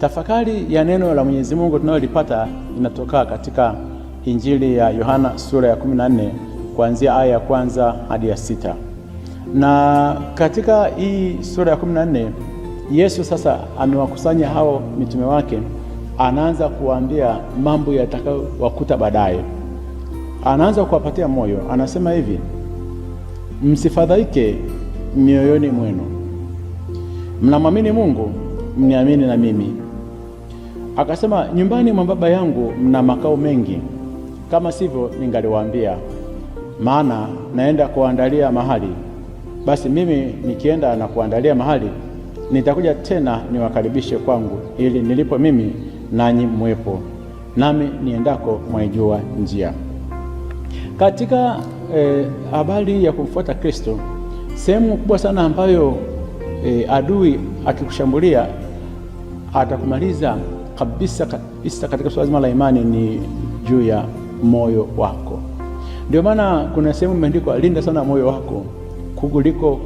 Tafakari ya neno la Mwenyezi Mungu tunalolipata inatoka katika Injili ya Yohana sura ya 14 kuanzia aya ya kwanza hadi ya 6. Na katika hii sura ya 14 Yesu sasa amewakusanya hao mitume wake, anaanza kuwaambia mambo yatakayowakuta baadaye. Anaanza kuwapatia moyo, anasema hivi: msifadhaike mioyoni mwenu, mnamwamini Mungu, mniamini na mimi. Akasema, nyumbani mwa Baba yangu mna makao mengi, kama sivyo ningaliwaambia, maana naenda kuandalia mahali. Basi mimi nikienda na kuandalia mahali, nitakuja tena niwakaribishe kwangu, ili nilipo mimi nanyi mwepo, nami niendako mwaijua njia. Katika habari ya kumfuata Kristo, sehemu kubwa sana ambayo adui akikushambulia atakumaliza kabisa katika swala zima la imani ni juu ya moyo wako. Ndio maana kuna sehemu imeandikwa, linda sana moyo wako kuliko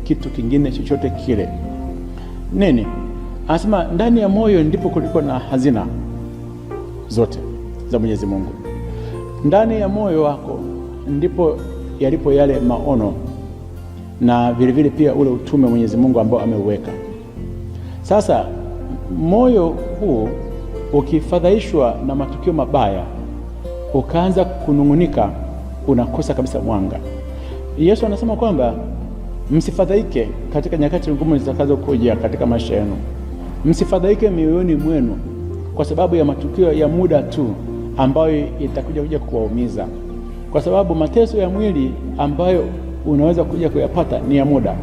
kitu kingine chochote kile. Nini? Anasema ndani ya moyo ndipo kuliko na hazina zote za Mwenyezi Mungu. Ndani ya moyo wako ndipo yalipo yale maono na vile vile pia ule utume Mwenyezi Mungu ambao ameuweka. Sasa moyo huu ukifadhaishwa na matukio mabaya, ukaanza kunungunika, unakosa kabisa mwanga. Yesu anasema kwamba msifadhaike katika nyakati ngumu zitakazokuja katika maisha yenu. Msifadhaike mioyoni mwenu kwa sababu ya matukio ya muda tu ambayo itakuja kuwaumiza, kwa sababu mateso ya mwili ambayo unaweza kuja kuyapata ni ya muda,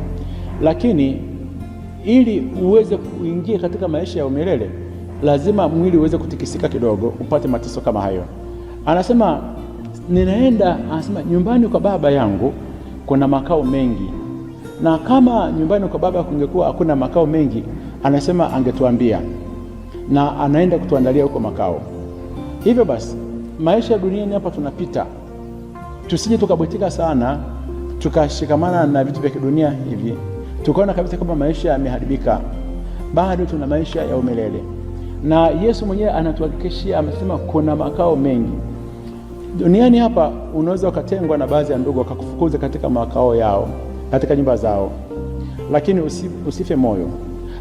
lakini ili uweze kuingia katika maisha ya umilele lazima mwili uweze kutikisika kidogo, upate mateso kama hayo. Anasema ninaenda, anasema nyumbani kwa Baba yangu kuna makao mengi, na kama nyumbani kwa Baba kungekuwa hakuna makao mengi, anasema angetuambia, na anaenda kutuandalia huko makao. Hivyo basi maisha ya duniani hapa tunapita, tusije tukabwetika sana tukashikamana na vitu vya kidunia hivi tukaona kabisa kama maisha yameharibika. Bado tuna maisha ya umilele, na Yesu mwenyewe anatuhakikishia, amesema kuna makao mengi. Duniani hapa unaweza ukatengwa na baadhi ya ndugu wakakufukuza katika makao yao, katika nyumba zao, lakini usife moyo.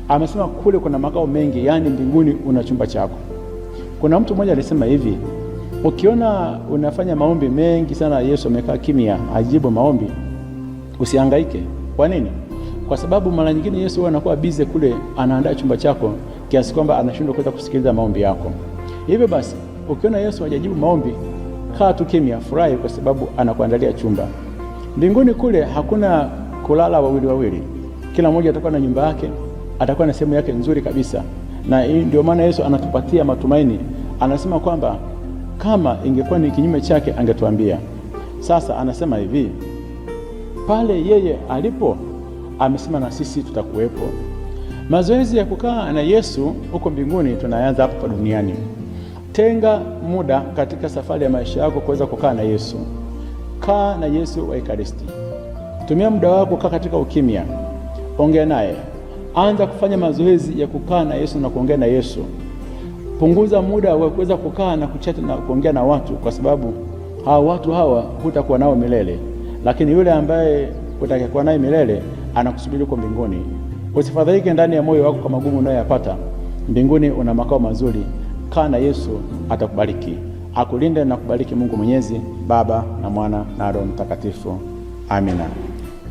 Amesema kule kuna makao mengi, yani mbinguni una chumba chako. Kuna mtu mmoja alisema hivi, ukiona unafanya maombi mengi sana, Yesu amekaa kimya ajibu maombi, usihangaike. Kwa nini? Kwa sababu mara nyingine Yesu huwa anakuwa busy kule, anaandaa chumba chako kiasi kwamba anashindwa kuweza kusikiliza maombi yako. Hivyo basi ukiona Yesu hajajibu maombi, kaa tu kimya, furahi, kwa sababu anakuandalia chumba. Mbinguni kule hakuna kulala wawili, kila mmoja atakuwa na nyumba yake, atakuwa na sehemu yake nzuri kabisa. Na hii ndio maana Yesu anatupatia matumaini. Anasema kwamba kama ingekuwa ni kinyume chake angetuambia. Sasa anasema hivi, pale yeye alipo amesema na sisi tutakuwepo. Mazoezi ya kukaa na Yesu huko mbinguni tunaanza hapa duniani. Tenga muda katika safari ya maisha yako kuweza kukaa na Yesu. Kaa na Yesu wa Ekaristi. Tumia muda wako, kaa katika ukimya, ongea naye. Anza kufanya mazoezi ya kukaa na Yesu na kuongea na Yesu. Punguza muda wa kuweza kukaa na kuchati na kuongea na watu, kwa sababu watu hawa hutakuwa nao milele, lakini yule ambaye utakuwa naye milele anakusubiri huko mbinguni. Usifadhaike ndani ya moyo wako kwa magumu unayoyapata. Mbinguni una makao mazuri. Kaa na Yesu, atakubariki. Akulinde na kubariki Mungu Mwenyezi, Baba na Mwana na Roho Mtakatifu. Amina.